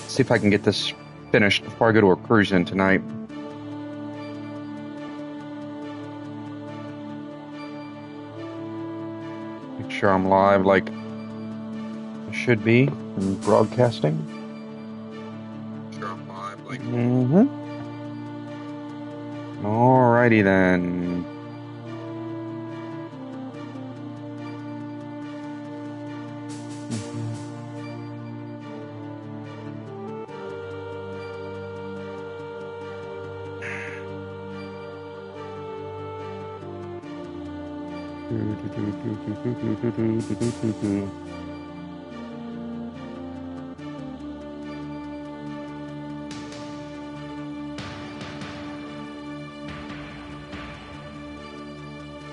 See if I can get this finished before I go to a cruise in tonight. Make sure I'm live like I should be in broadcasting. Make sure I'm live like. Alrighty then.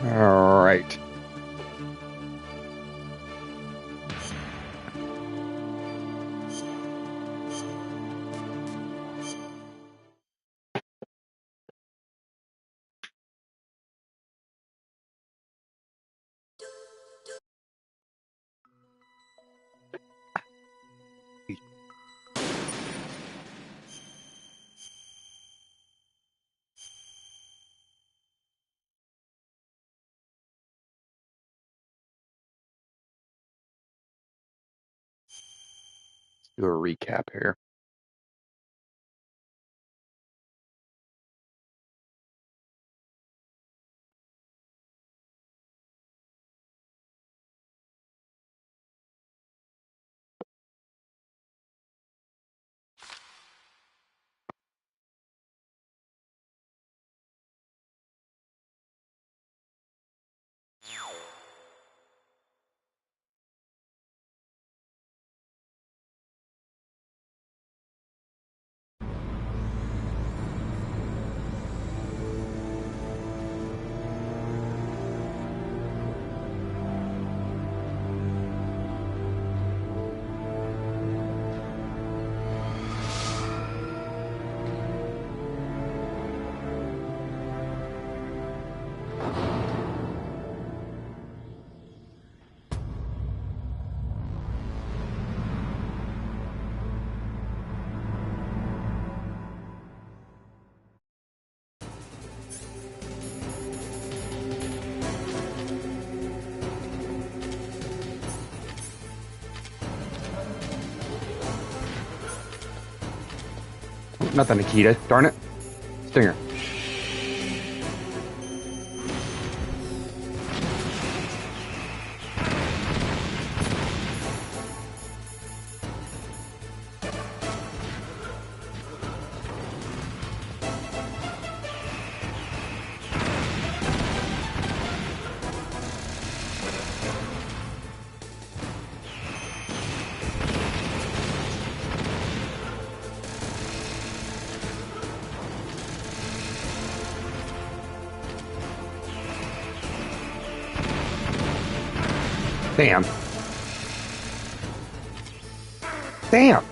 All right. Do a recap here. Nothing, Nikita. Darn it. Stinger. Damn. Damn.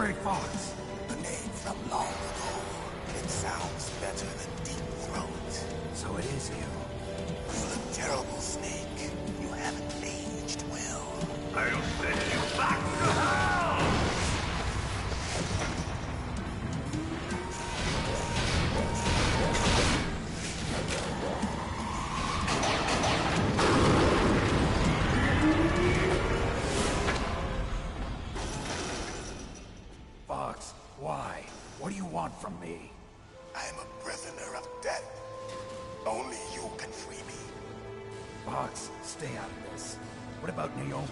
Great Fox. A name from long ago. It sounds better than Deep Throat. So it is you. You look terrible, Snake. You haven't aged well. I'll send you back to hell! Fox, why? What do you want from me? I'm a prisoner of death. Only you can free me. Fox, stay out of this. What about Naomi?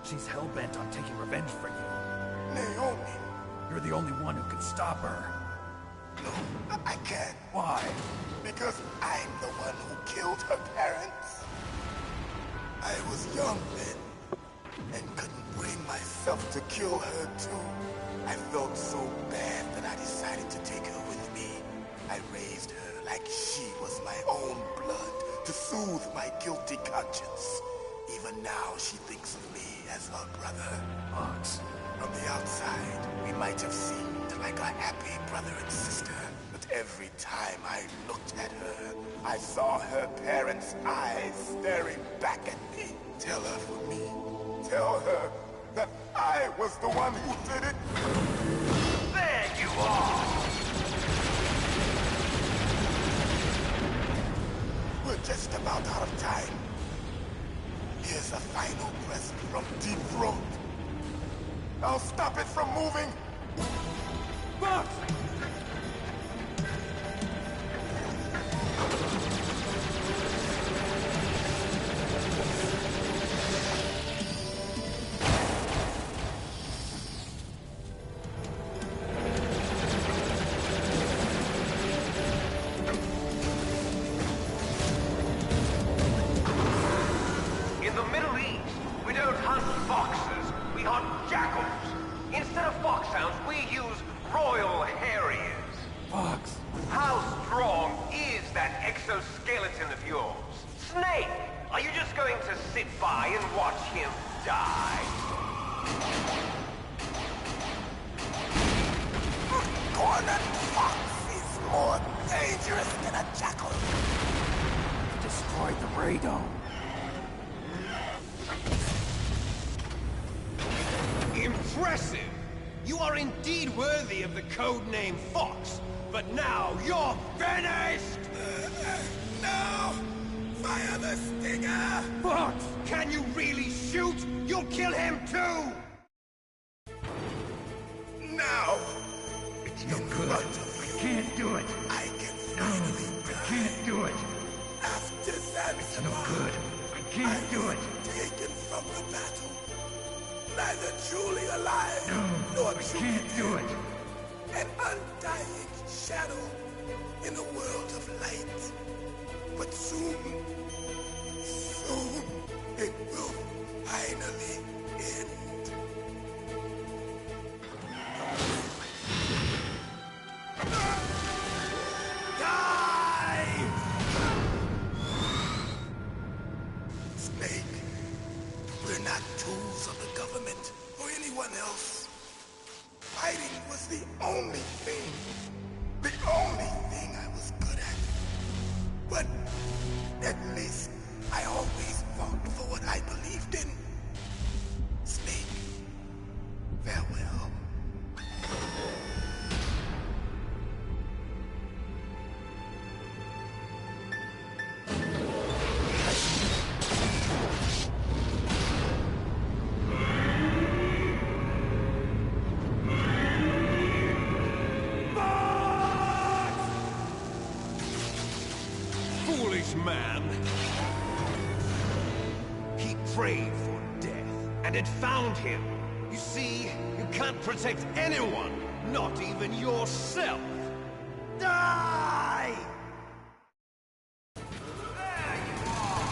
She's hell-bent on taking revenge for you. Naomi? You're the only one who can stop her. No, I can't. Why? Because I'm the one who killed her parents. I was young then, and couldn't bring myself to kill her too. I felt so bad that I decided to take her with me. I raised her like she was my own blood, to soothe my guilty conscience. Even now, she thinks of me as her brother. Fox. From the outside, we might have seemed like a happy brother and sister. But every time I looked at her, I saw her parents' eyes staring back at me. Tell her for me. Tell her that I was the one who did it. There you are! We're just about out of time. Here's a final present from Deep Throat. I'll stop it from moving. Fox! In the Middle East, we don't hunt foxes, we hunt jackals. Instead of foxhounds, we use royal harriers. Fox. How strong is that exoskeleton of yours? Snake, are you just going to sit by and watch him die? Cornered fox is more dangerous than a jackal. Destroyed the radome. Impressive! You are indeed worthy of the codename Fox, but now you're finished! No! Fire the stinger! Fox, can you really shoot? You'll kill him too! Now! It's no good. I can't do it. I can No, finally I can't do it. After Zanzibar, It's no good. I can't do it. Taken from the battle. Neither truly alive, No, nor I truly can't do it. an undying shadow in a world of light. But soon, it will finally end. Die! Snake, we're not tools of the government or anyone else. Fighting was the only thing I was good at. But at least I always fought for what I believed in. Snake, farewell. Foolish man! He prayed for death, and it found him. You see, you can't protect anyone, not even yourself. Die! There you are!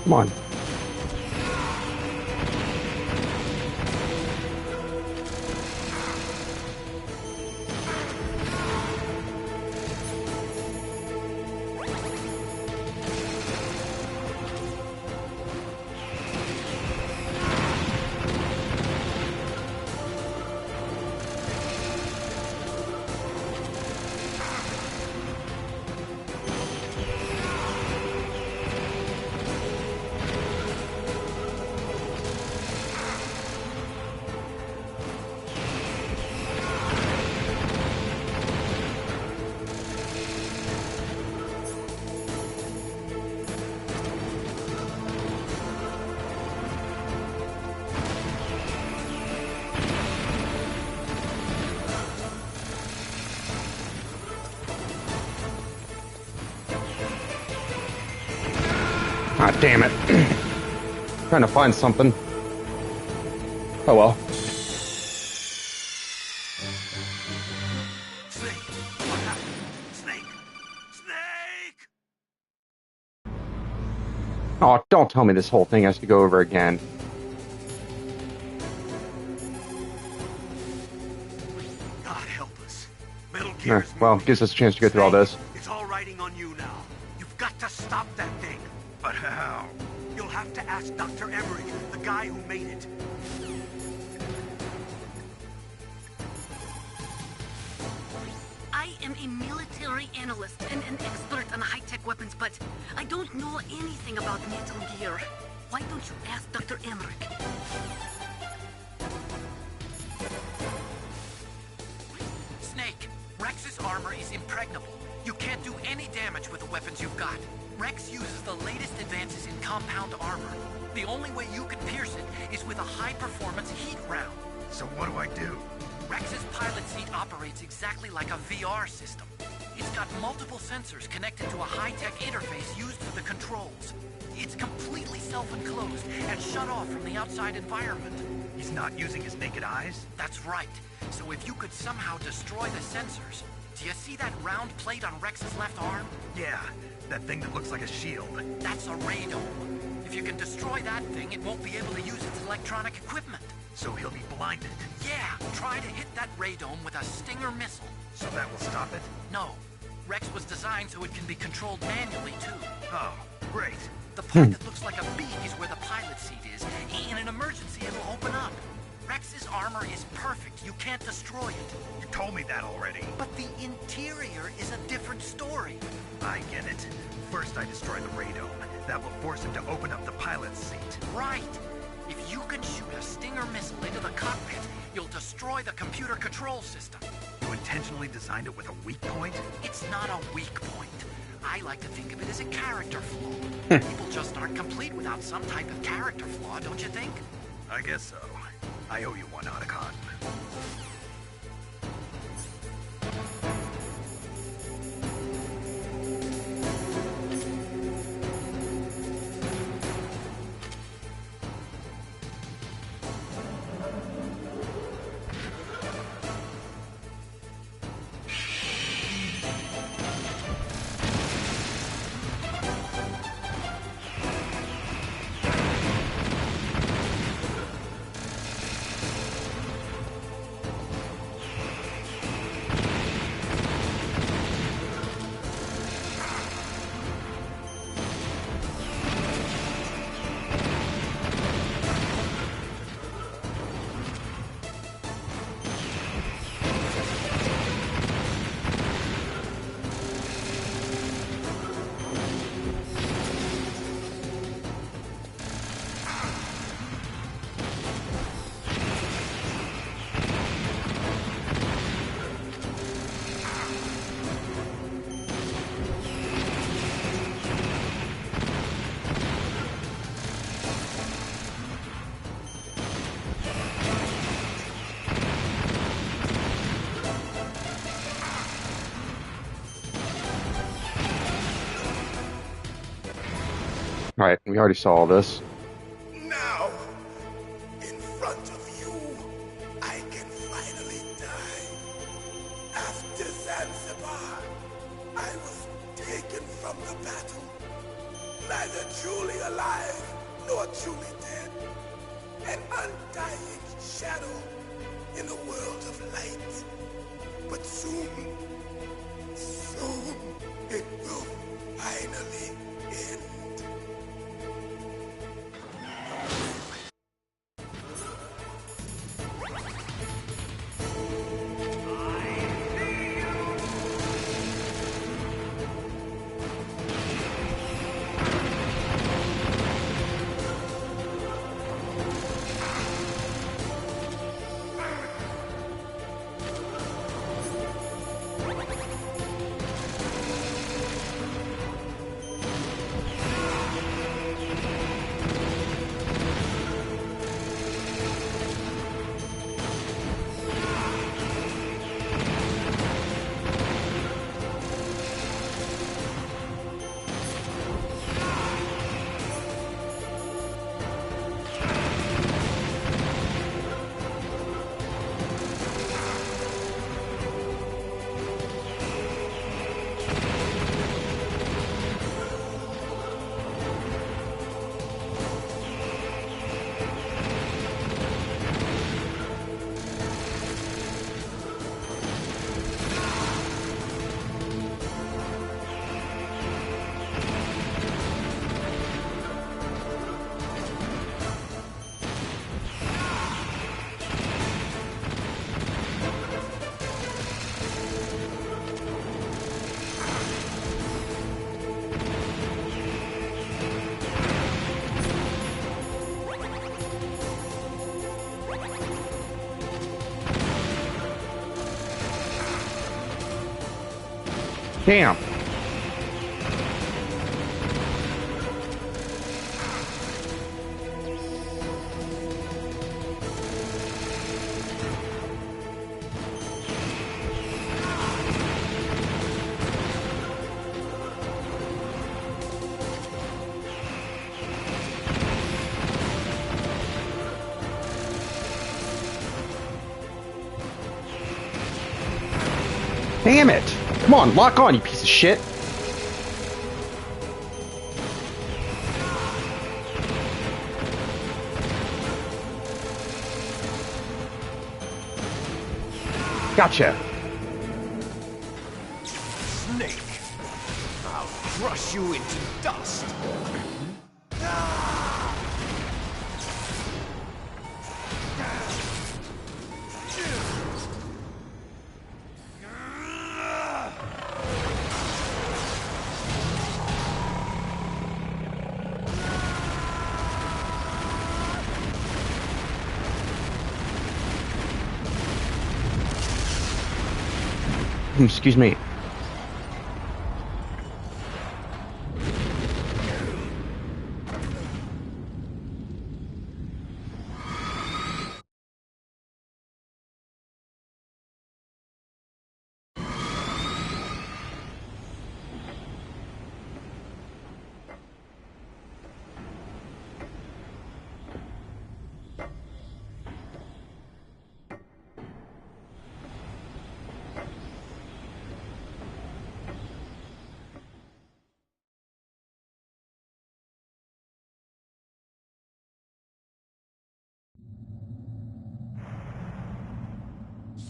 Come on. Ah, damn it. Trying to find something. Oh well. Snake! What happened? Snake! Snake! Oh, don't tell me this whole thing has to go over again. God help us. Metal Gear's Well, moving. gives us a chance to go through all this. It's all riding on you now. You've got to stop that thing. But how? You'll have to ask Dr. Emmerich, the guy who made it. I am a military analyst and an expert on high-tech weapons, but I don't know anything about Metal Gear. Why don't you ask Dr. Emmerich? Snake, Rex's armor is impregnable. You can't do any damage with the weapons you've got. Rex uses the latest advances in compound armor. The only way you can pierce it is with a high-performance heat round. So what do I do? Rex's pilot seat operates exactly like a VR system. It's got multiple sensors connected to a high-tech interface used for the controls. It's completely self-enclosed and shut off from the outside environment. He's not using his naked eyes? That's right. So if you could somehow destroy the sensors... Do you see that round plate on Rex's left arm? Yeah, that thing that looks like a shield. That's a radome. If you can destroy that thing, it won't be able to use its electronic equipment. So he'll be blinded. Yeah, try to hit that radome with a Stinger missile. So that will stop it? No. Rex was designed so it can be controlled manually, too. Oh, great. The part that looks like a beak is where the pilot seat is. In an emergency, it'll open up. Rex's armor is perfect. You can't destroy it. You told me that already. But the interior is a different story. I get it. First I destroy the radome. That will force him to open up the pilot's seat. Right. If you can shoot a Stinger missile into the cockpit, you'll destroy the computer control system. You intentionally designed it with a weak point? It's not a weak point. I like to think of it as a character flaw. People just aren't complete without some type of character flaw, don't you think? I guess so. I owe you one, Otacon. Alright, we already saw all this. Now, in front of you, I can finally die. After Zanzibar, I was taken from the battle, neither truly alive nor truly dead. An undying shadow in a world of light. But soon it will finally end. Damn. Damn it! Come on, lock on, you piece of shit! Gotcha! Snake! I'll crush you into dust! Excuse me.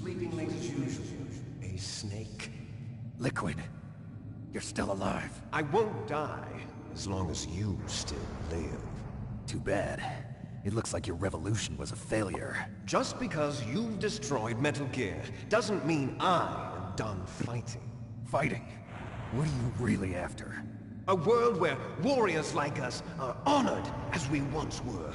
Sleeping late as usual. A snake. Liquid, you're still alive. I won't die as long as you still live. Too bad. It looks like your revolution was a failure. Just because you've destroyed Metal Gear doesn't mean I am done fighting. Fighting? What are you really after? A world where warriors like us are honored as we once were,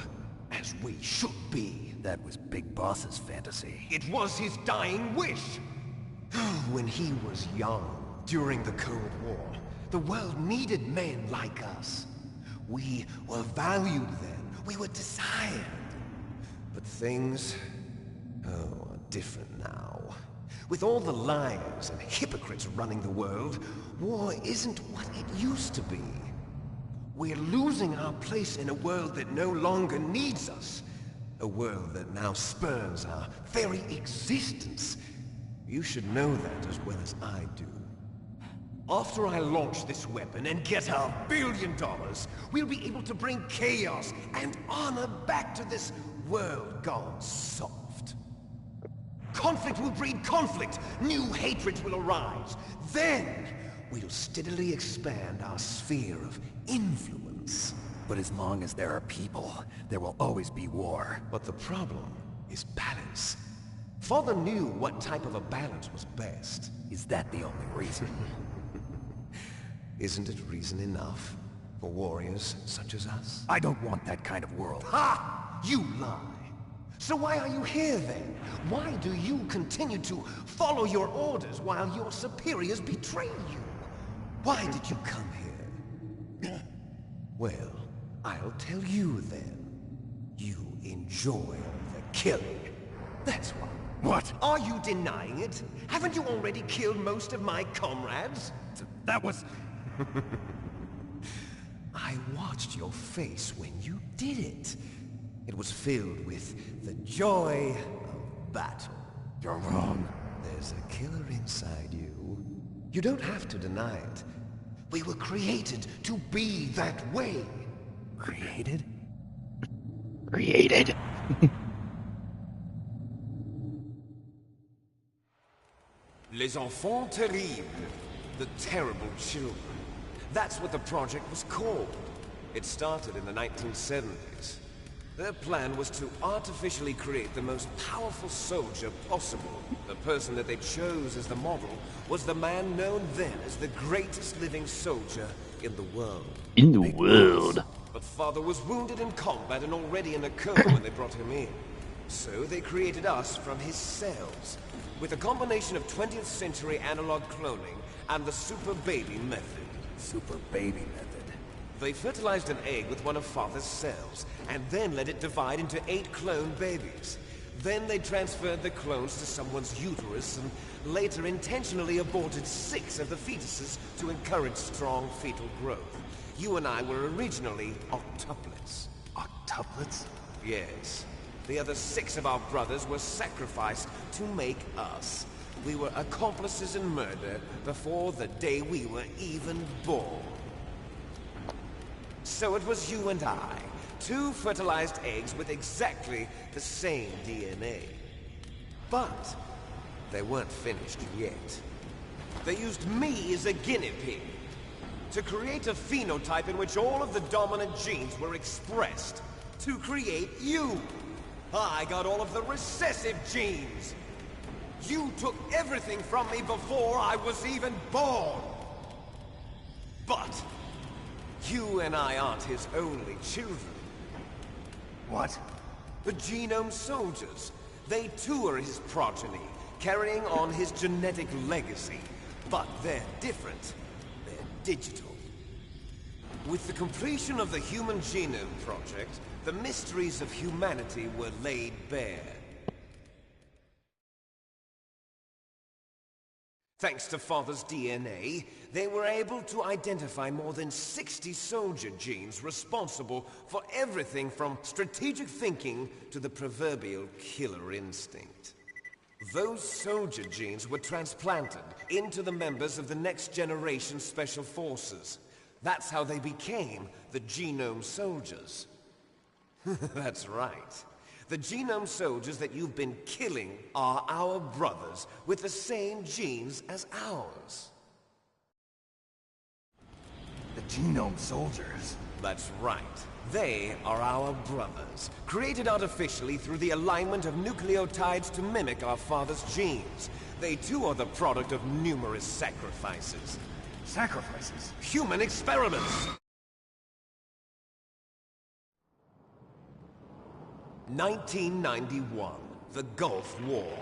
as we should be. That was Big Boss's fantasy. It was his dying wish. When he was young, during the Cold War, the world needed men like us. We were valued then. We were desired. But things, are different now. With all the liars and hypocrites running the world, war isn't what it used to be. We're losing our place in a world that no longer needs us. A world that now spurns our very existence. You should know that as well as I do. After I launch this weapon and get our $1 billion, we'll be able to bring chaos and honor back to this world gone soft. Conflict will breed conflict. New hatreds will arise. Then, we'll steadily expand our sphere of influence. But as long as there are people, there will always be war. But the problem is balance. Father knew what type of a balance was best. Is that the only reason? Isn't it reason enough for warriors such as us? I don't want that kind of world. Ha! You lie. So why are you here then? Why do you continue to follow your orders while your superiors betray you? Why did you come here? Well, I'll tell you then. You enjoy the killing. That's why. What? Are you denying it? Haven't you already killed most of my comrades? That was... I watched your face when you did it. It was filled with the joy of battle. You're wrong. There's a killer inside you. You don't have to deny it. We were created to be that way. Created? Created. Les enfants terribles. The terrible children. That's what the project was called. It started in the 1970s. Their plan was to artificially create the most powerful soldier possible. The person that they chose as the model was the man known then as the greatest living soldier in the world. In the world. But Father was wounded in combat and already in a coma when they brought him in. So they created us from his cells. with a combination of 20th century analog cloning and the super baby method. Super baby method. They fertilized an egg with one of Father's cells, and then let it divide into 8 clone babies. Then they transferred the clones to someone's uterus, and later intentionally aborted 6 of the fetuses to encourage strong fetal growth. You and I were originally octuplets. Octuplets? Yes. The other 6 of our brothers were sacrificed to make us. We were accomplices in murder before the day we were even born. So it was you and I, 2 fertilized eggs with exactly the same DNA. But they weren't finished yet. They used me as a guinea pig to create a phenotype in which all of the dominant genes were expressed to create you. I got all of the recessive genes. You took everything from me before I was even born. But you and I aren't his only children. What? The Genome Soldiers. They too are his progeny, carrying on his genetic legacy. But they're different. They're digital. With the completion of the Human Genome Project, the mysteries of humanity were laid bare. Thanks to Father's DNA, they were able to identify more than 60 soldier genes responsible for everything from strategic thinking to the proverbial killer instinct. Those soldier genes were transplanted into the members of the next generation Special Forces. That's how they became the Genome Soldiers. That's right. The Genome Soldiers that you've been killing are our brothers with the same genes as ours. The Genome Soldiers? That's right. They are our brothers, created artificially through the alignment of nucleotides to mimic our father's genes. They too are the product of numerous sacrifices. Sacrifices? Human experiments! 1991, the Gulf War.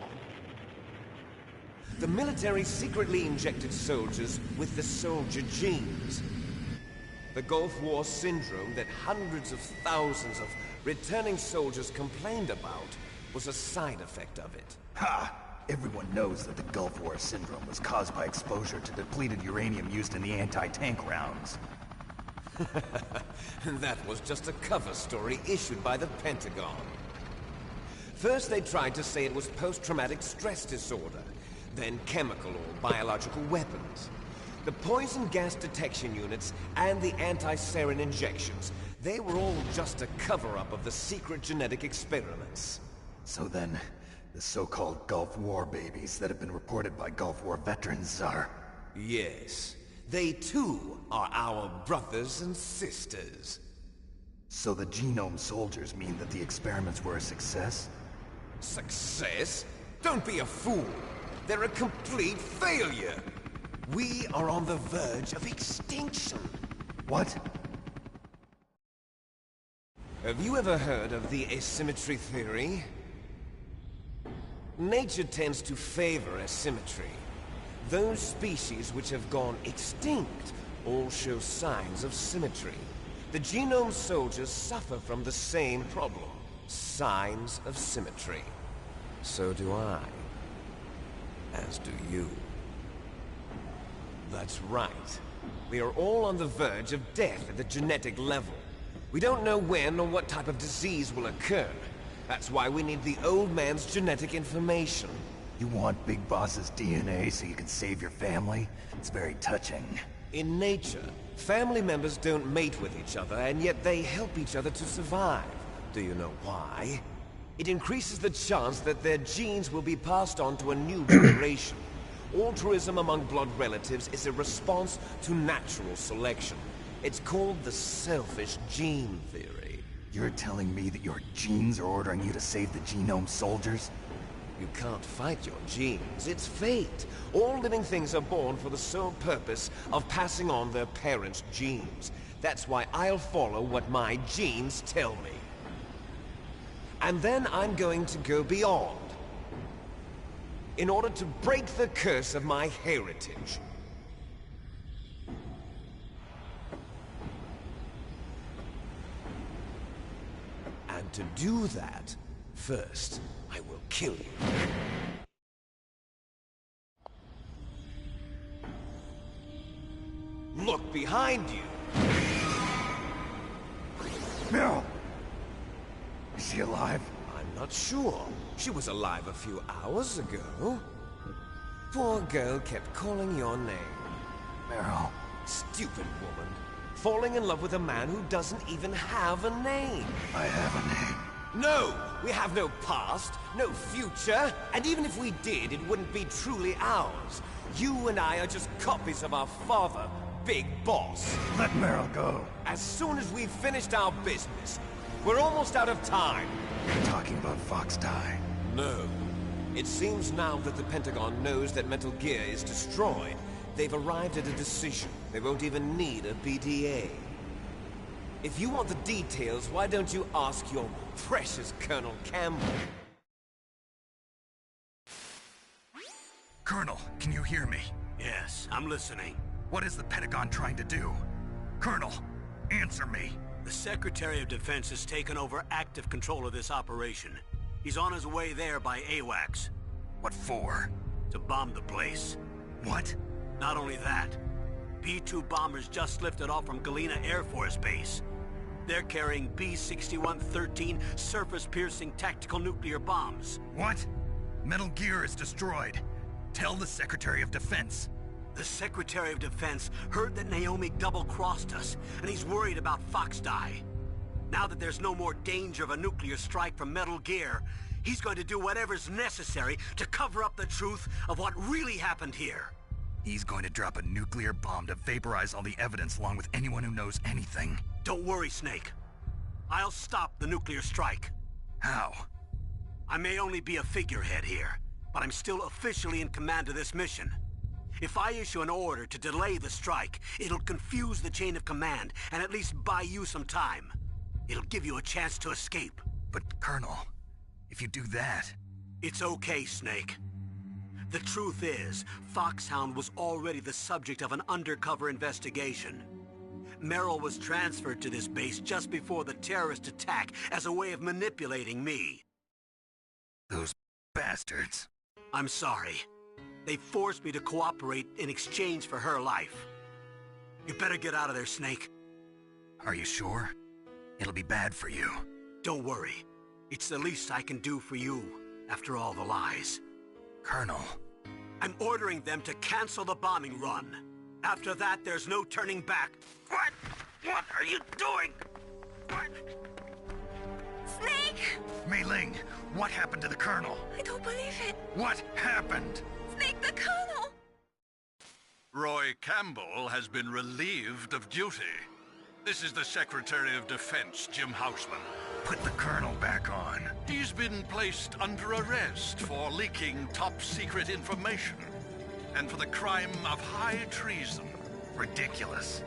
The military secretly injected soldiers with the soldier genes. The Gulf War syndrome that hundreds of thousands of returning soldiers complained about was a side effect of it. Ha! Everyone knows that the Gulf War syndrome was caused by exposure to depleted uranium used in the anti-tank rounds. That was just a cover story issued by the Pentagon. First they tried to say it was post-traumatic stress disorder, then chemical or biological weapons. The poison gas detection units and the anti-sarin injections, they were all just a cover-up of the secret genetic experiments. So then, the so-called Gulf War babies that have been reported by Gulf War veterans are... Yes. They too are our brothers and sisters. So the Genome Soldiers mean that the experiments were a success? Success? Don't be a fool. They're a complete failure. We are on the verge of extinction. What? Have you ever heard of the asymmetry theory? Nature tends to favor asymmetry. Those species which have gone extinct all show signs of symmetry. The Genome Soldiers suffer from the same problem. Signs of symmetry. So do I. As do you. That's right. We are all on the verge of death at the genetic level. We don't know when or what type of disease will occur. That's why we need the old man's genetic information. You want Big Boss's DNA so you can save your family? It's very touching. In nature, family members don't mate with each other, and yet they help each other to survive. Do you know why? It increases the chance that their genes will be passed on to a new generation. Altruism among blood relatives is a response to natural selection. It's called the selfish gene theory. You're telling me that your genes are ordering you to save the Genome Soldiers? You can't fight your genes. It's fate. All living things are born for the sole purpose of passing on their parents' genes. That's why I'll follow what my genes tell me. And then I'm going to go beyond. in order to break the curse of my heritage. And to do that, first, I will kill you. Look behind you! Meryl! Is she alive? I'm not sure. She was alive a few hours ago. Poor girl kept calling your name. Meryl. Stupid woman. Falling in love with a man who doesn't even have a name. I have a name. No! We have no past, no future, and even if we did, it wouldn't be truly ours. You and I are just copies of our father, Big Boss. Let Meryl go. As soon as we've finished our business, we're almost out of time. You're talking about Fox Die. No. It seems now that the Pentagon knows that Metal Gear is destroyed. They've arrived at a decision. They won't even need a BDA. If you want the details, why don't you ask your precious Colonel Campbell? Colonel, can you hear me? Yes, I'm listening. What is the Pentagon trying to do? Colonel, answer me. The Secretary of Defense has taken over active control of this operation. He's on his way there by AWACS. What for? To bomb the place. What? Not only that, B-2 bombers just lifted off from Galena Air Force Base. They're carrying B-6113 surface-piercing tactical nuclear bombs. What? Metal Gear is destroyed. Tell the Secretary of Defense. The Secretary of Defense heard that Naomi double-crossed us, and he's worried about Fox Die. Now that there's no more danger of a nuclear strike from Metal Gear, he's going to do whatever's necessary to cover up the truth of what really happened here. He's going to drop a nuclear bomb to vaporize all the evidence along with anyone who knows anything. Don't worry, Snake. I'll stop the nuclear strike. How? I may only be a figurehead here, but I'm still officially in command of this mission. If I issue an order to delay the strike, it'll confuse the chain of command and at least buy you some time. It'll give you a chance to escape. But, Colonel, if you do that... It's okay, Snake. The truth is, Foxhound was already the subject of an undercover investigation. Merrill was transferred to this base just before the terrorist attack as a way of manipulating me. Those bastards. I'm sorry. They forced me to cooperate in exchange for her life. You better get out of there, Snake. Are you sure? It'll be bad for you. Don't worry. It's the least I can do for you, after all the lies. Colonel. I'm ordering them to cancel the bombing run. After that, there's no turning back. What? What are you doing? What? Snake! Mei Ling, what happened to the Colonel? I don't believe it. What happened? Snake, the Colonel! Roy Campbell has been relieved of duty. This is the Secretary of Defense, Jim Houseman. Put the Colonel back on. He's been placed under arrest for leaking top-secret information and for the crime of high treason. Ridiculous.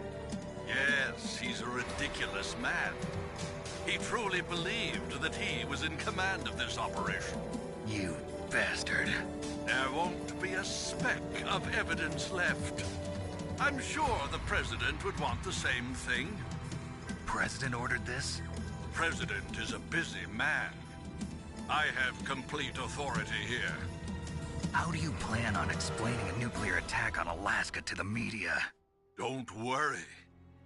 Yes, he's a ridiculous man. He truly believed that he was in command of this operation. You bastard. There won't be a speck of evidence left. I'm sure the President would want the same thing. President ordered this? President is a busy man. I have complete authority here. How do you plan on explaining a nuclear attack on Alaska to the media? Don't worry.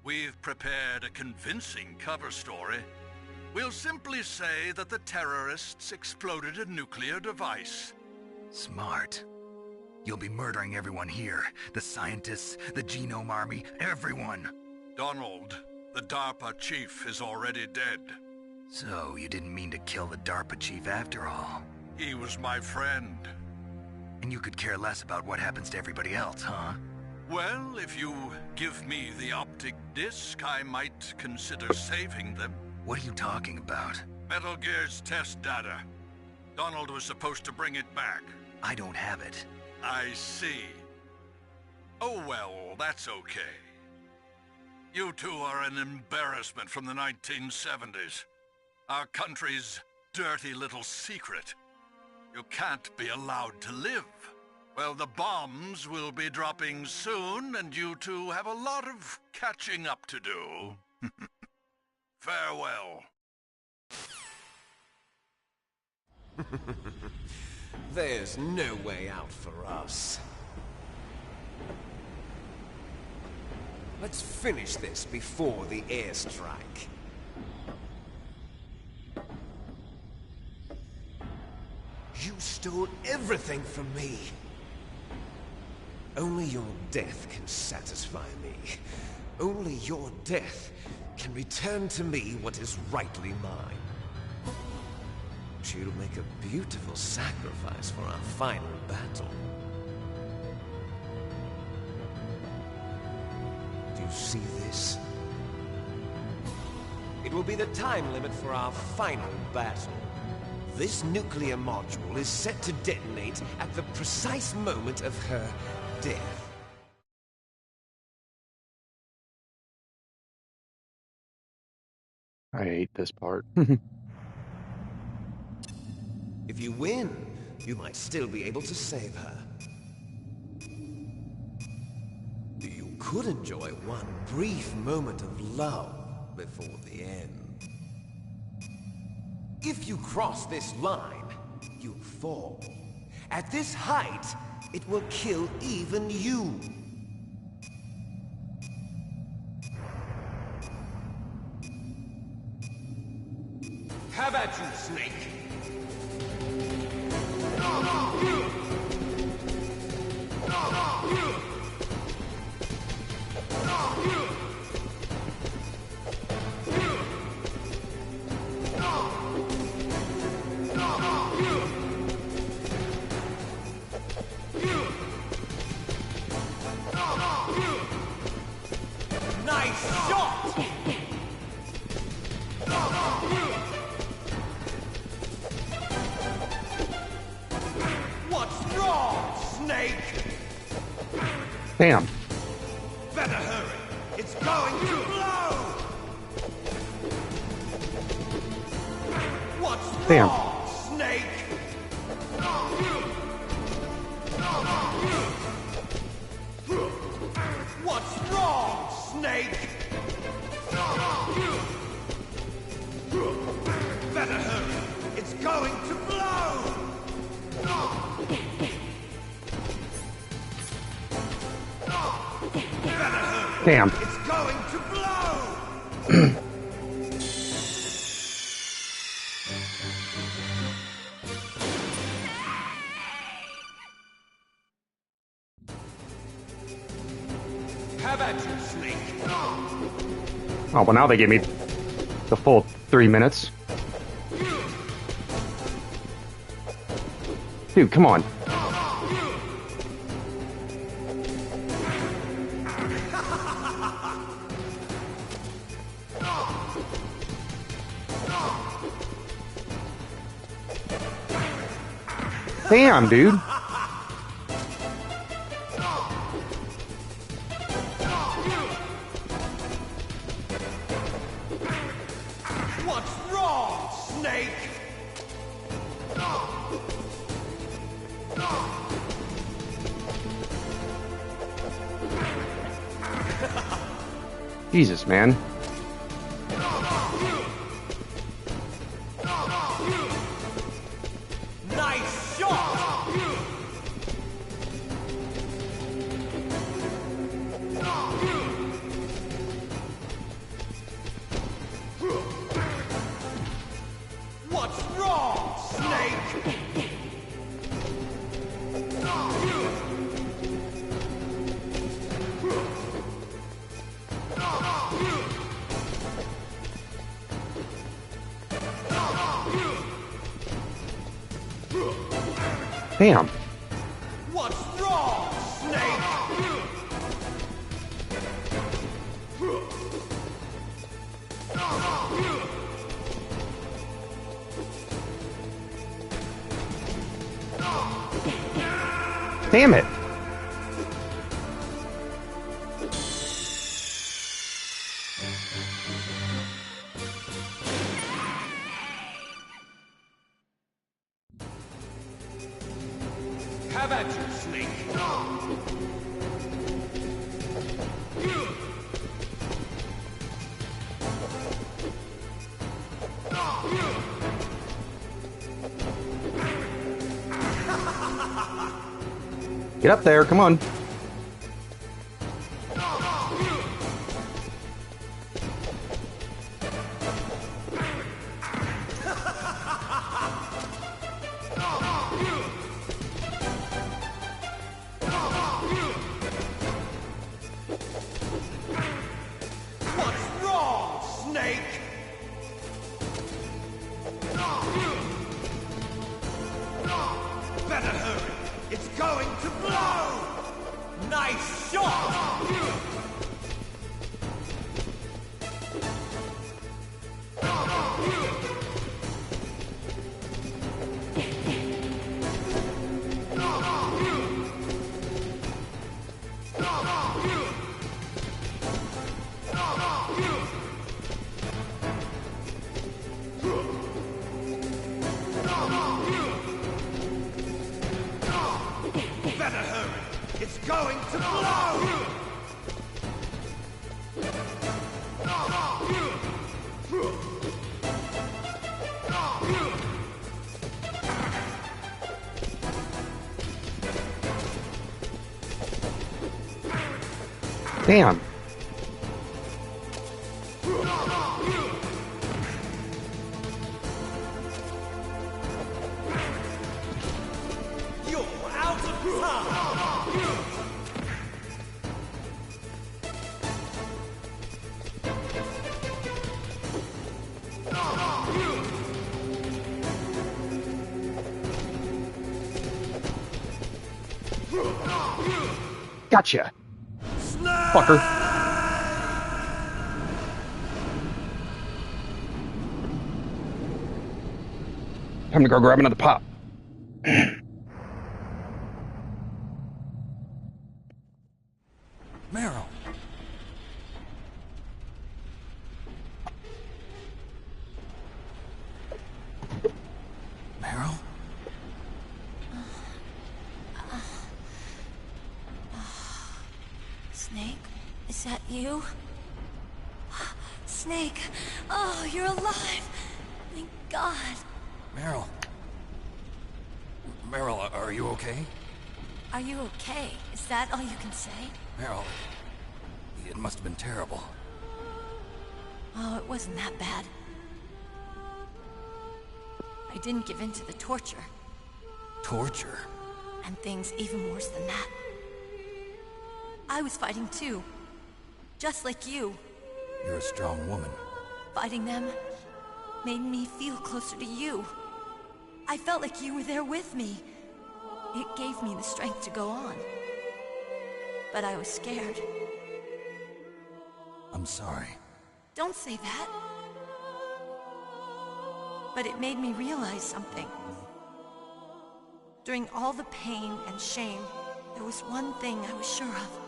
We've prepared a convincing cover story. We'll simply say that the terrorists exploded a nuclear device. Smart. You'll be murdering everyone here. The scientists, the Genome Army, everyone. Donald, the DARPA chief, is already dead. So, you didn't mean to kill the DARPA chief after all? He was my friend. And you could care less about what happens to everybody else, huh? Well, if you give me the optic disc, I might consider saving them. What are you talking about? Metal Gear's test data. Donald was supposed to bring it back. I don't have it. I see. Oh well, that's okay. You two are an embarrassment from the 1970s. Our country's dirty little secret. You can't be allowed to live. Well, the bombs will be dropping soon, and you two have a lot of catching up to do. Farewell. There's no way out for us. Let's finish this before the airstrike. You stole everything from me. Only your death can satisfy me. Only your death can return to me what is rightly mine. She'll make a beautiful sacrifice for our final battle. Do you see this? It will be the time limit for our final battle. This nuclear module is set to detonate at the precise moment of her death. I hate this part. If you win, you might still be able to save her. You could enjoy one brief moment of love before the end. If you cross this line, you'll fall. At this height, it will kill even you. How about you, Snake? Nice shot! What's wrong, Snake? Damn. Better hurry. It's going to blow! What's Damn. wrong, Snake? What's wrong, Snake? Better hurry. It's going to blow! Better hurry. Damn. It's going to blow! How about you, Snake? Oh, well, now they gave me the full 3 minutes. Dude, come on. Damn, dude. What's wrong, Snake? Jesus, man. Nice shot! What's wrong, Snake? Damn. What's wrong, Snake? Damn it. Have at you, Snake. Get up there, come on. What's wrong, Snake? Better hurry. It's going to blow! Nice shot! Better hurry! It's going to blow! Damn. You're out of time! Gotcha. Fucker. Time to go grab another pop. Meryl. Meryl? Snake, is that you? Snake, oh, you're alive! Thank God. Meryl. Meryl, are you okay? Are you okay? Is that all you can say? Meryl, it must have been terrible. Oh, it wasn't that bad. I didn't give in to the torture. Torture? And things even worse than that. I was fighting too. Just like you. You're a strong woman. Fighting them made me feel closer to you. I felt like you were there with me. It gave me the strength to go on. But I was scared. I'm sorry. Don't say that. But it made me realize something. During all the pain and shame, there was one thing I was sure of.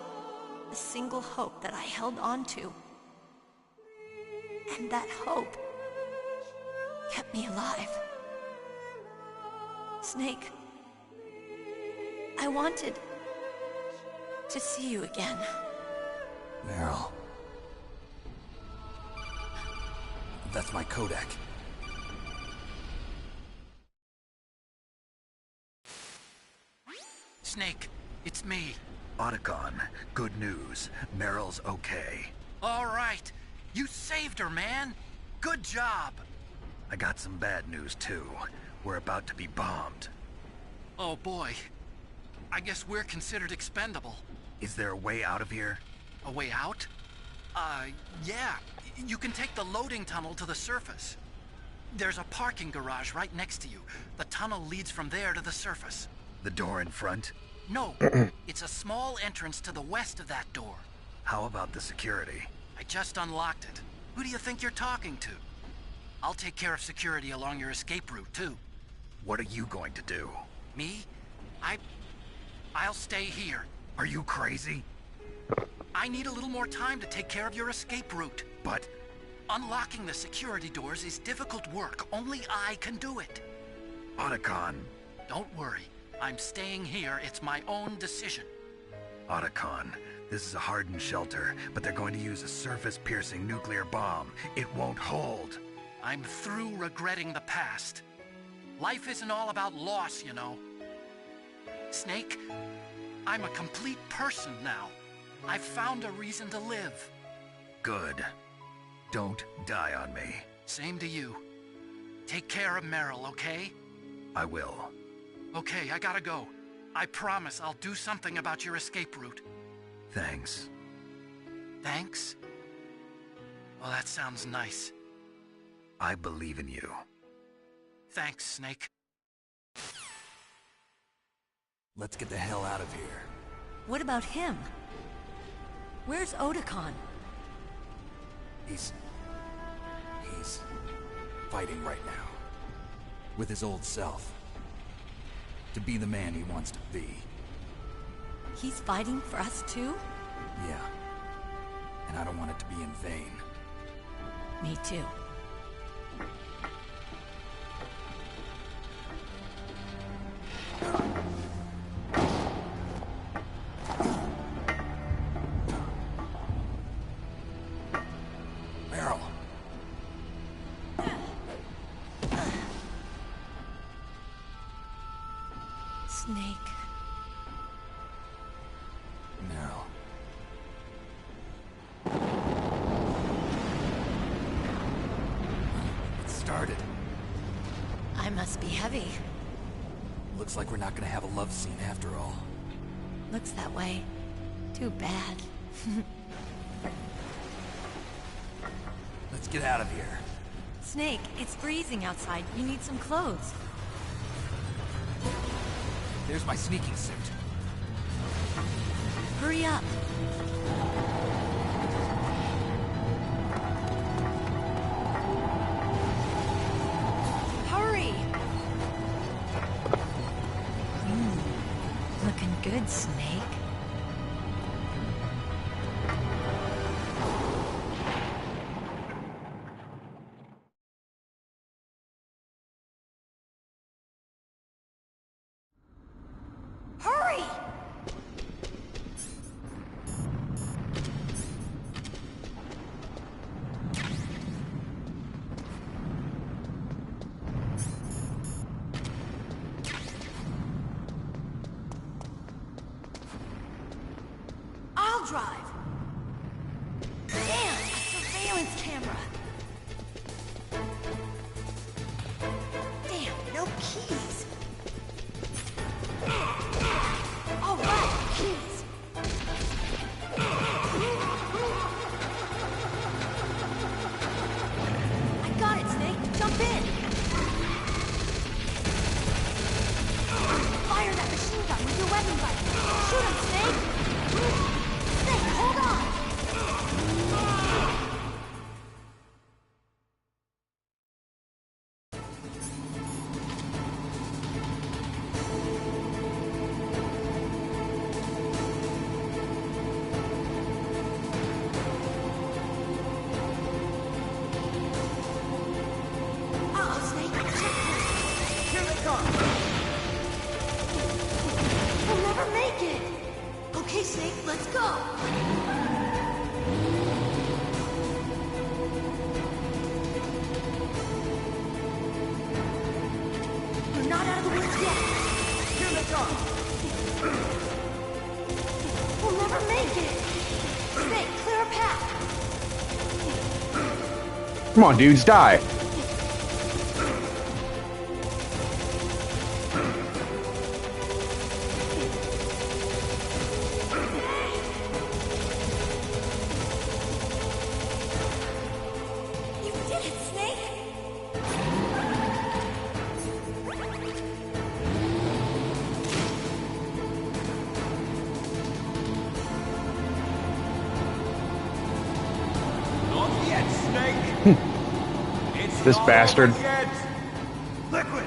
A single hope that I held on to. And that hope kept me alive. Snake, I wanted to see you again. Meryl. That's my Kodak. Snake, it's me. Otacon, good news. Meryl's okay. All right. You saved her, man. Good job. I got some bad news, too. We're about to be bombed. Oh, boy. I guess we're considered expendable. Is there a way out of here? A way out? Yeah. You can take the loading tunnel to the surface. There's a parking garage right next to you. The tunnel leads from there to the surface. The door in front? No. It's a small entrance to the west of that door. How about the security? I just unlocked it. Who do you think you're talking to? I'll take care of security along your escape route, too. What are you going to do? Me? I'll stay here. Are you crazy? I need a little more time to take care of your escape route. But... unlocking the security doors is difficult work. Only I can do it. Otacon. Don't worry. I'm staying here. It's my own decision. Otacon, this is a hardened shelter, but they're going to use a surface-piercing nuclear bomb. It won't hold. I'm through regretting the past. Life isn't all about loss, you know. Snake, I'm a complete person now. I've found a reason to live. Good. Don't die on me. Same to you. Take care of Meryl, okay? I will. Okay, I gotta go. I promise I'll do something about your escape route. Thanks. Thanks? Well, that sounds nice. I believe in you. Thanks, Snake. Let's get the hell out of here. What about him? Where's Otacon? He's fighting right now. With his old self. To be the man he wants to be. He's fighting for us too? Yeah. And I don't want it to be in vain. Me too. Meryl. Snake. Meryl. It started. I must be heavy. Looks like we're not gonna have a love scene after all. Looks that way. Too bad. Let's get out of here. Snake, it's freezing outside. You need some clothes. There's my sneaking suit. Hurry up. Hurry! Looking good, Snake. Hurry! I'll drive. Damn, a surveillance camera. Damn, no keys. All right, keys. I got it, Snake. Jump in. Fire that machine gun with your weapon button. Shoot him, Snake. Snake, hold on. Uh-oh, Snake. Checkpoint. Here they come! We'll never make it. Okay, Snake, let's go. You're not out of the woods yet. Here they come! We'll never make it. Snake, clear a path. Come on, dudes, die. You did it, Snake. Not yet, Snake! It's This not bastard. over yet. Liquid!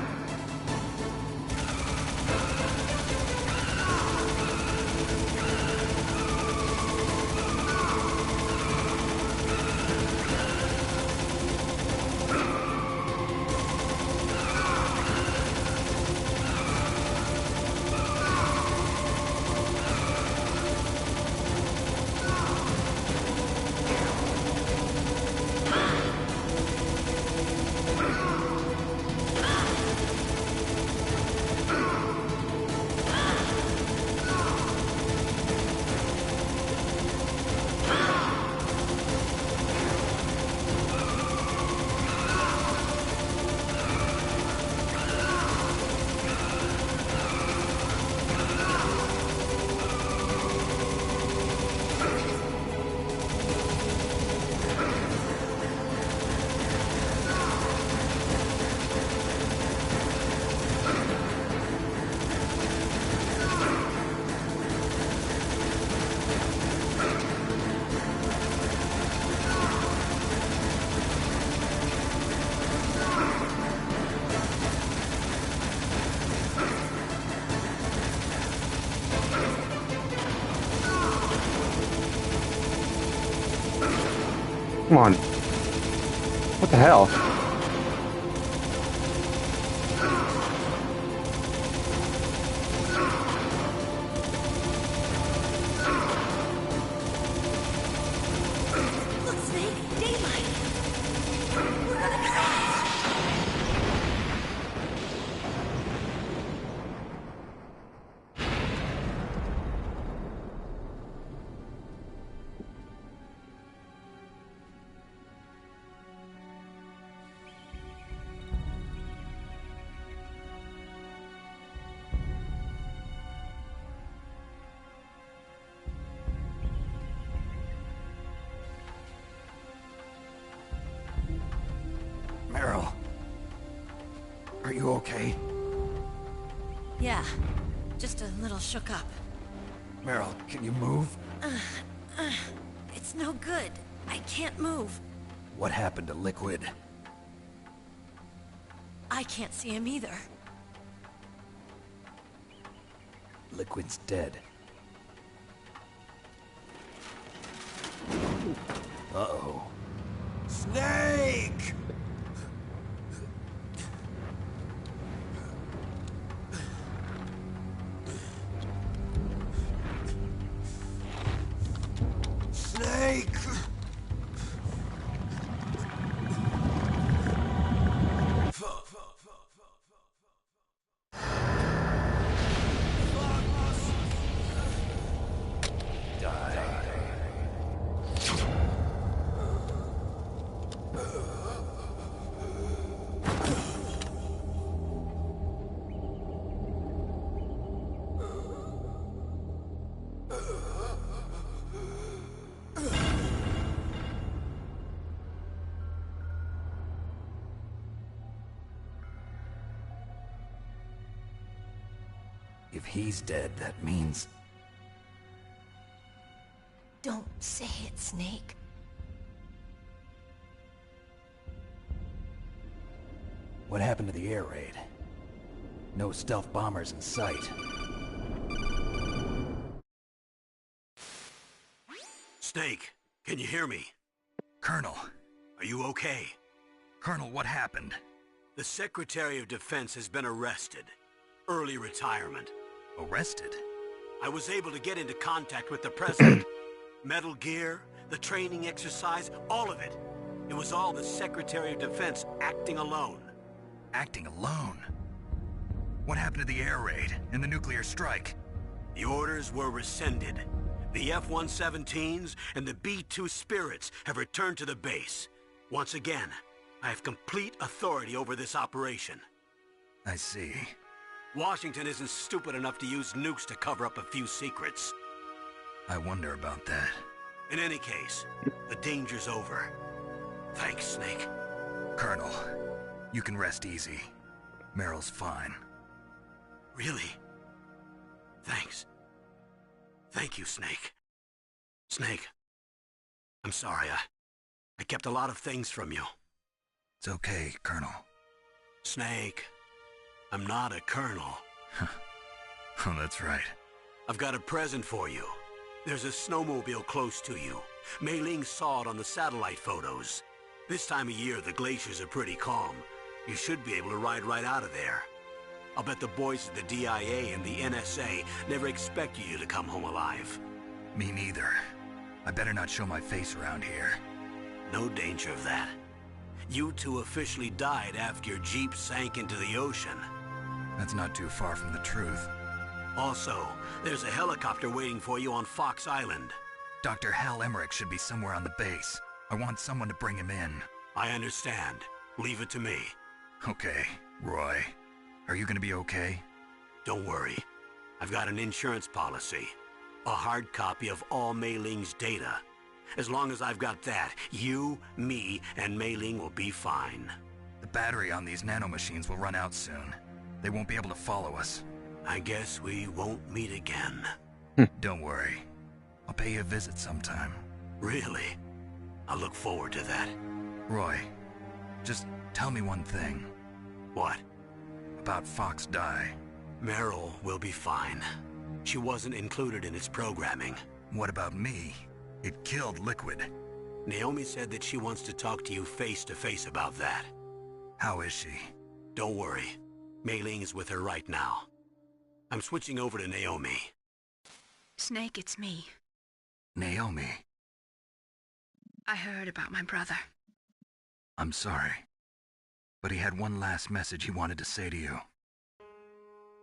Come on. What the hell? Look, Snake! Daylight! We're gonna crash! Meryl. Are you okay? Yeah, just a little shook up. Meryl, can you move? It's no good. I can't move. What happened to Liquid? I can't see him either. Liquid's dead. Uh-oh. Snake! Snake! If he's dead, that means... Don't say it, Snake. What happened to the air raid? No stealth bombers in sight. Snake, can you hear me? Colonel. Are you okay? Colonel, what happened? The Secretary of Defense has been arrested. Early retirement. Arrested? I was able to get into contact with the President. Metal Gear, the training exercise, all of it. It was all the Secretary of Defense acting alone. Acting alone? What happened to the air raid and the nuclear strike? The orders were rescinded. The F-117s and the B-2 Spirits have returned to the base. Once again, I have complete authority over this operation. I see. Washington isn't stupid enough to use nukes to cover up a few secrets. I wonder about that. In any case, the danger's over. Thanks, Snake. Colonel, you can rest easy. Meryl's fine. Really? Thanks. Thank you, Snake. Snake, I'm sorry, I kept a lot of things from you. It's okay, Colonel. Snake, I'm not a colonel. Oh, that's right. I've got a present for you. There's a snowmobile close to you. Mei Ling saw it on the satellite photos. This time of year, the glaciers are pretty calm. You should be able to ride right out of there. I'll bet the boys at the DIA and the NSA never expected you to come home alive. Me neither. I better not show my face around here. No danger of that. You two officially died after your Jeep sank into the ocean. That's not too far from the truth. Also, there's a helicopter waiting for you on Fox Island. Dr. Hal Emmerich should be somewhere on the base. I want someone to bring him in. I understand. Leave it to me. Okay, Roy. Are you gonna be okay? Don't worry. I've got an insurance policy. A hard copy of all Mei Ling's data. As long as I've got that, you, me, and Mei Ling will be fine. The battery on these nanomachines will run out soon. They won't be able to follow us. I guess we won't meet again. Don't worry. I'll pay you a visit sometime. Really? I look forward to that. Roy, just tell me one thing. What? About Fox Die. Meryl will be fine. She wasn't included in its programming. What about me? It killed Liquid. Naomi said that she wants to talk to you face to face about that. How is she? Don't worry. Mei Ling is with her right now. I'm switching over to Naomi. Snake, it's me. Naomi. I heard about my brother. I'm sorry. But he had one last message he wanted to say to you.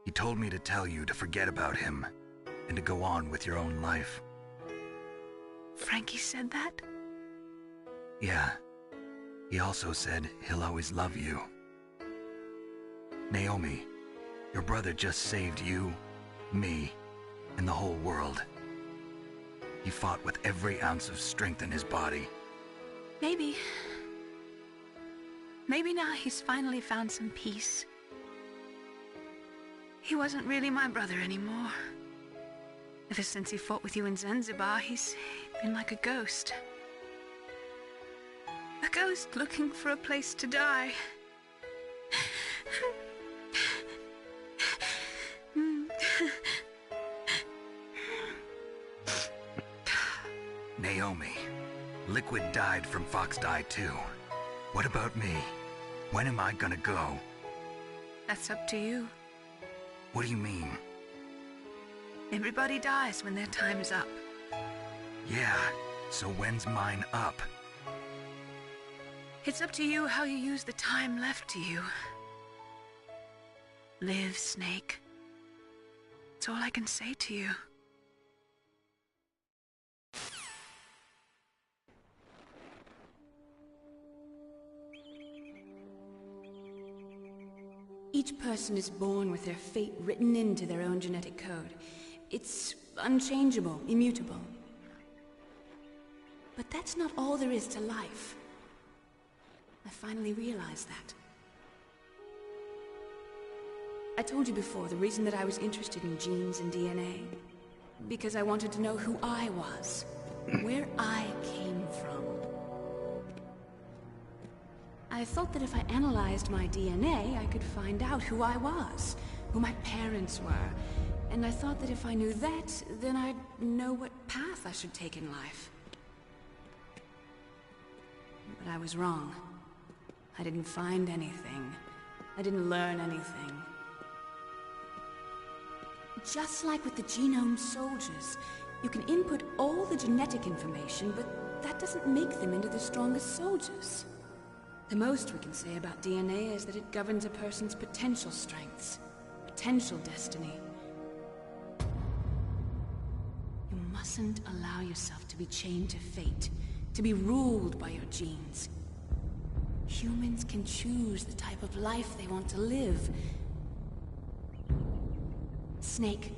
He told me to tell you to forget about him and to go on with your own life. Frankie said that? Yeah. He also said he'll always love you. Naomi, your brother just saved you, me, and the whole world. He fought with every ounce of strength in his body. Maybe now he's finally found some peace. He wasn't really my brother anymore. Ever since he fought with you in Zanzibar, he's been like a ghost. A ghost looking for a place to die. Naomi, Liquid died from Fox Die too. What about me? When am I gonna go? That's up to you. What do you mean? Everybody dies when their time is up. Yeah, so when's mine up? It's up to you how you use the time left to you. Live, Snake. That's all I can say to you. Each person is born with their fate written into their own genetic code. It's unchangeable, immutable. But that's not all there is to life. I finally realized that. I told you before the reason that I was interested in genes and DNA. Because I wanted to know who I was, where I came from. I thought that if I analyzed my DNA, I could find out who I was, who my parents were, and I thought that if I knew that, then I'd know what path I should take in life. But I was wrong. I didn't find anything. I didn't learn anything. Just like with the genome soldiers, you can input all the genetic information, but that doesn't make them into the strongest soldiers. The most we can say about DNA is that it governs a person's potential strengths, potential destiny. You mustn't allow yourself to be chained to fate, to be ruled by your genes. Humans can choose the type of life they want to live. Snake,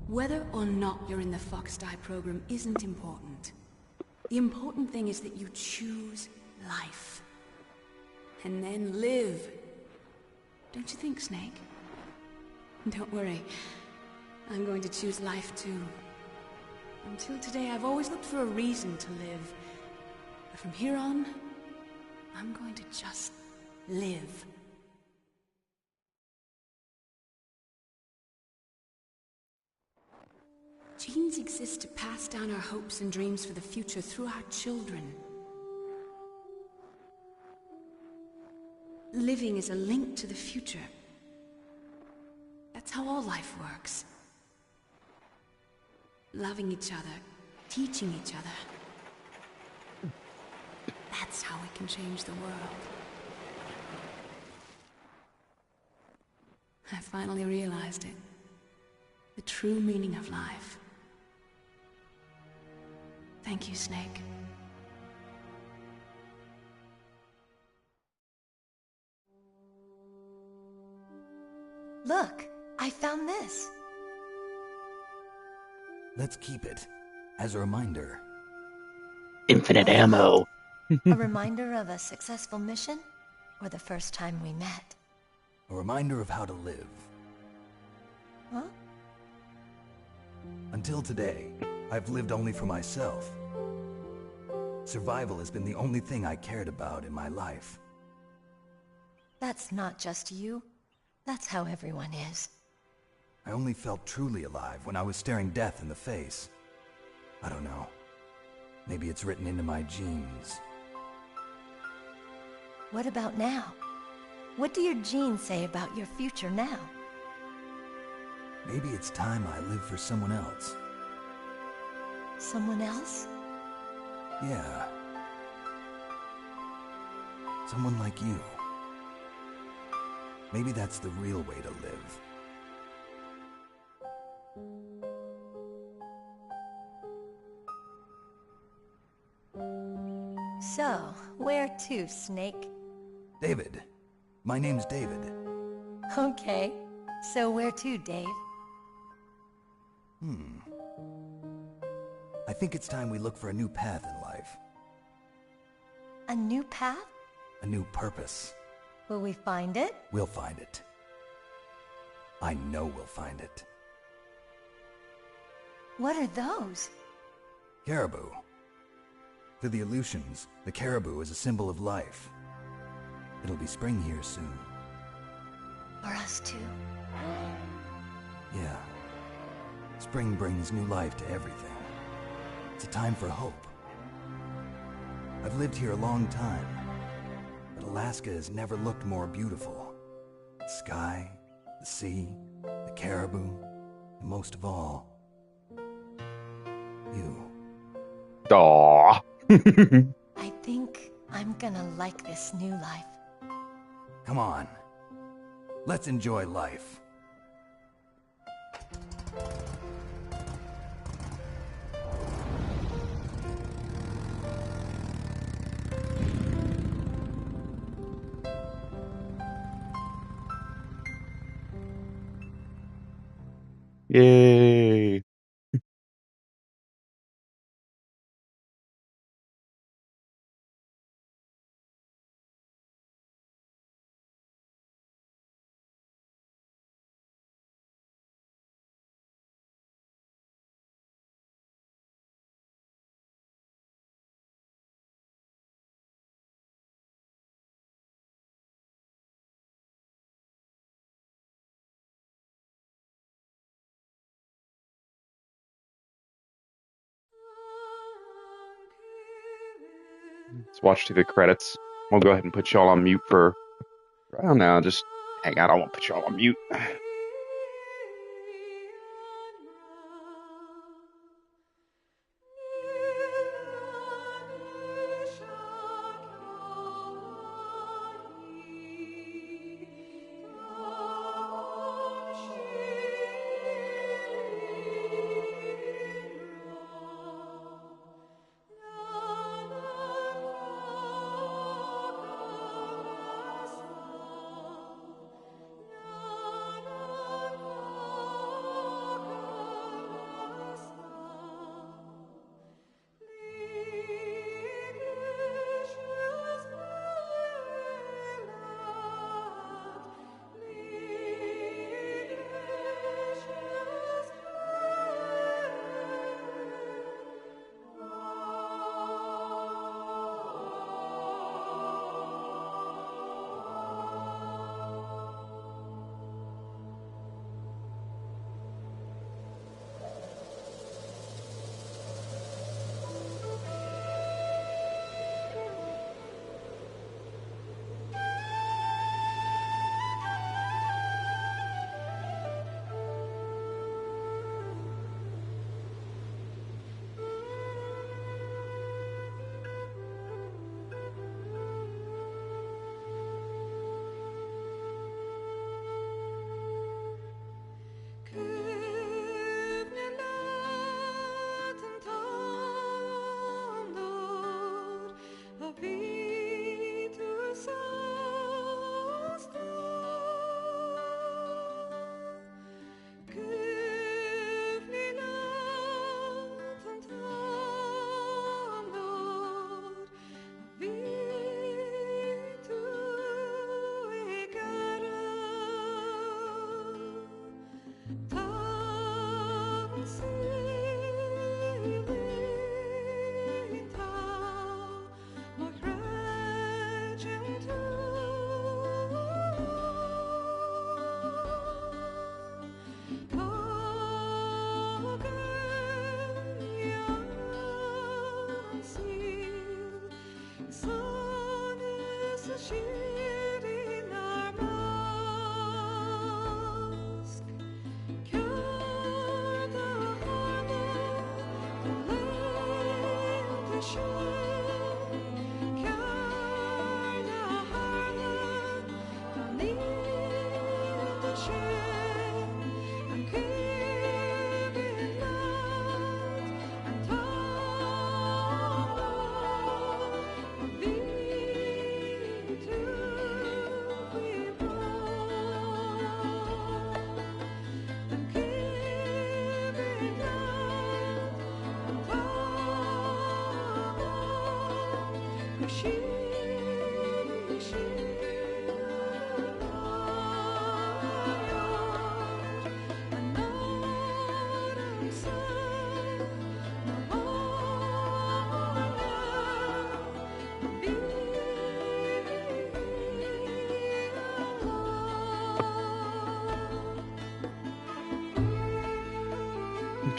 whether or not you're in the Fox Die program isn't important. The important thing is that you choose life. And then live. Don't you think, Snake? Don't worry. I'm going to choose life too. Until today, I've always looked for a reason to live. But from here on, I'm going to just live. Genes exist to pass down our hopes and dreams for the future through our children. Living is a link to the future. That's how all life works. Loving each other, teaching each other. That's how we can change the world. I finally realized it. The true meaning of life. Thank you, Snake. Look, I found this. Let's keep it as a reminder. Infinite ammo. A reminder of a successful mission, or the first time we met? A reminder of how to live. Huh? Until today, I've lived only for myself. Survival has been the only thing I cared about in my life. That's not just you. That's how everyone is. I only felt truly alive when I was staring death in the face. I don't know. Maybe it's written into my genes. What about now? What do your genes say about your future now? Maybe it's time I live for someone else. Someone else? Yeah. Someone like you. Maybe that's the real way to live. So, where to, Snake? David. My name's David. Okay. So where to, Dave? I think it's time we look for a new path in life. A new path? A new purpose. Will we find it? We'll find it. I know we'll find it. What are those? Caribou. To the Aleutians, the caribou is a symbol of life. It'll be spring here soon. For us too? Yeah. Spring brings new life to everything. It's a time for hope. I've lived here a long time, but Alaska has never looked more beautiful. The sky, the sea, the caribou, and most of all, you. Aww. I think I'm gonna like this new life. Come on. Let's enjoy life. Yay. Let's watch to the credits. We'll go ahead and put y'all on mute for, I don't know, just hang out. I won't put y'all on mute.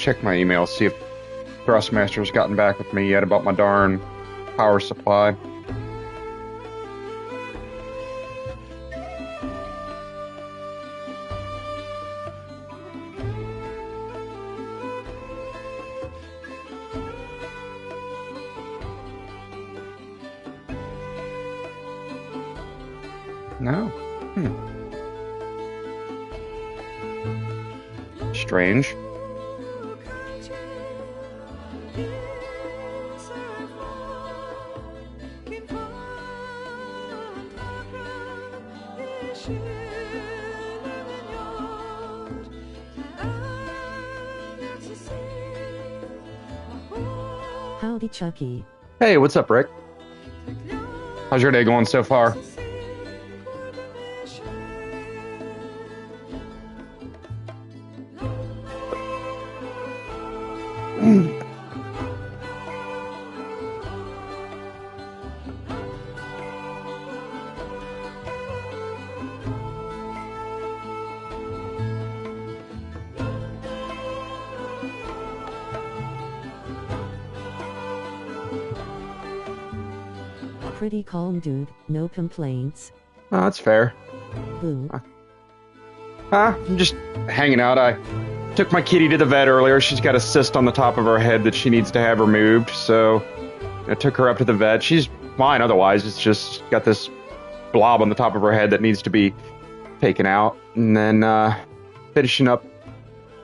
check my email, see if Thrustmaster's gotten back with me yet about my darn power supply. No. Strange. Howdy, Chucky. Hey, what's up, Rick? How's your day going so far? Pretty calm dude, no complaints. Oh, that's fair. Boo. I'm just hanging out. I took my kitty to the vet earlier. She's got a cyst on the top of her head that she needs to have removed, so I took her up to the vet. She's fine otherwise. It's just got this blob on the top of her head that needs to be taken out. And then finishing up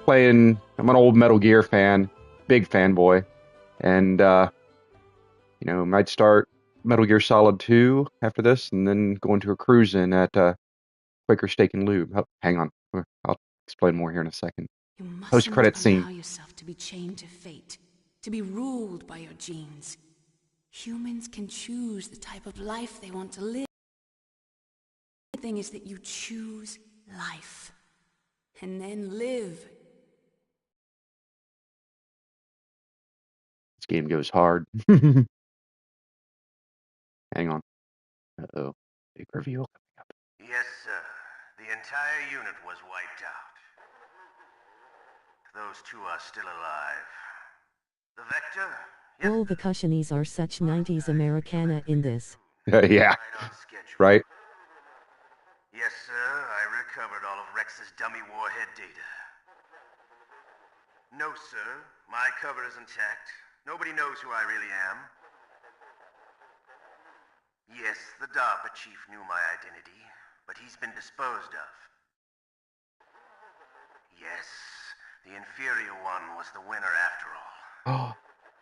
playing. I'm an old Metal Gear fan, big fanboy, and might start Metal Gear Solid 2 after this, and then going to a cruise-in at Quaker Steak and Lube. Oh, hang on. I'll explain more here in a second. You mustn't Post-credit scene. allow yourself to be chained to fate, to be ruled by your genes. Humans can choose the type of life they want to live. The thing is that you choose life, and then live. This game goes hard. Hang on. Uh-oh. Big reveal coming up. Yes, sir. The entire unit was wiped out. Those two are still alive. The Vector? All the cussionies are such 90s Americana in this. Yeah. Right? Yes, sir. I recovered all of Rex's dummy warhead data. No, sir. My cover is intact. Nobody knows who I really am. Yes, the DARPA chief knew my identity, but he's been disposed of. Yes, the inferior one was the winner after all. Oh,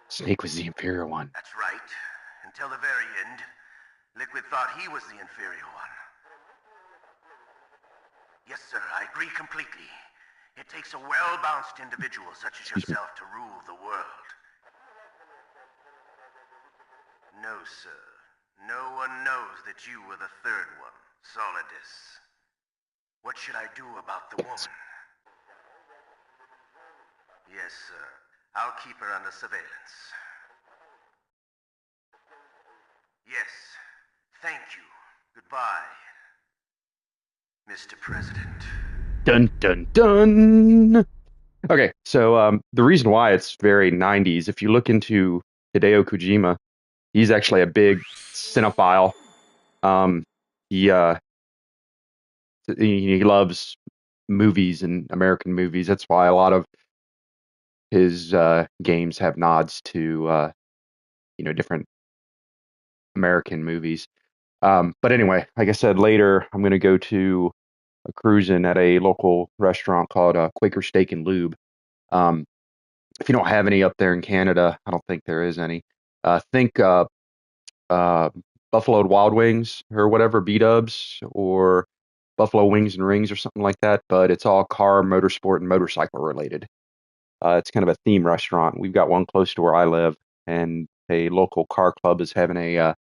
Snake was the inferior one. That's right. Until the very end, Liquid thought he was the inferior one. Yes, sir, I agree completely. It takes a well-balanced individual such as yourself to rule the world. No, sir. No one knows that you were the third one, Solidus. What should I do about the woman? Yes, sir. I'll keep her under surveillance. Yes. Thank you. Goodbye, Mr. President. Dun, dun, dun! Okay, so the reason why it's very 90s, if you look into Hideo Kojima, he's actually a big cinephile. He loves movies and American movies. That's why a lot of his games have nods to different American movies. But anyway, like I said, later I'm going to go to a cruising at a local restaurant called Quaker Steak and Lube. If you don't have any up there in Canada, I don't think there is any. Think Buffalo Wild Wings or whatever, B-dubs, or Buffalo Wings and Rings or something like that, but it's all car, motorsport, and motorcycle related. It's kind of a theme restaurant. We've got one close to where I live, and a local car club is having a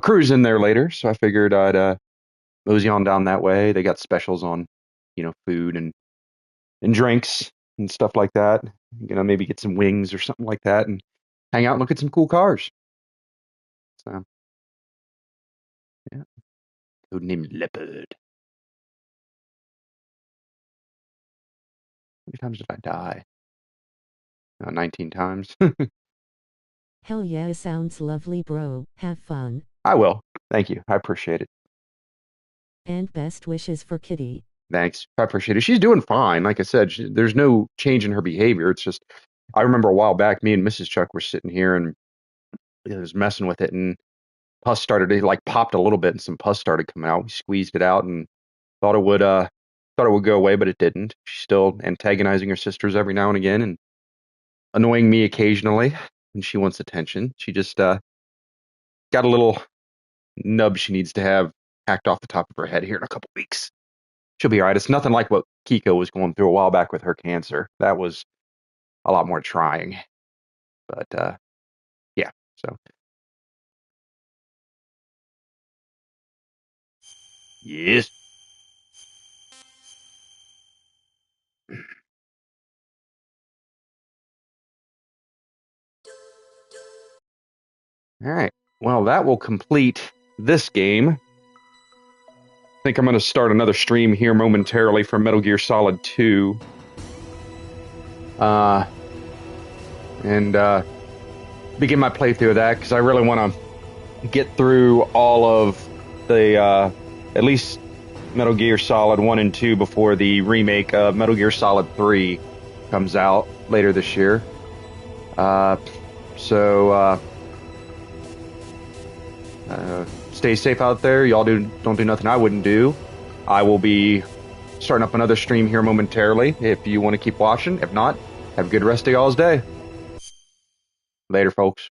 cruise in there later, so I figured I'd mosey on down that way. They got specials on, food and drinks and stuff like that. Maybe get some wings or something like that, and hang out and look at some cool cars. So, yeah. Codename Leopard. How many times did I die? 19 times. Hell yeah, sounds lovely, bro. Have fun. I will. Thank you. I appreciate it. And best wishes for Kitty. Thanks. I appreciate it. She's doing fine. Like I said, there's no change in her behavior. It's just, I remember a while back, me and Mrs. Chuck were sitting here and I was messing with it, and pus started, it like popped a little bit and some pus started coming out. We squeezed it out and thought it would go away, but it didn't. She's still antagonizing her sisters every now and again and annoying me occasionally when she wants attention. She just got a little nub she needs to have hacked off the top of her head here in a couple weeks. She'll be all right. It's nothing like what Kiko was going through a while back with her cancer. That was a lot more trying. But yeah, so yes. All right. Well, that will complete this game. I think I'm going to start another stream here momentarily for Metal Gear Solid 2. And begin my playthrough of that, because I really want to get through all of the, at least Metal Gear Solid 1 and 2 before the remake of Metal Gear Solid 3 comes out later this year. So stay safe out there. Y'all don't do nothing I wouldn't do. I will be starting up another stream here momentarily if you want to keep watching. If not, have a good rest of y'all's day. Later, folks.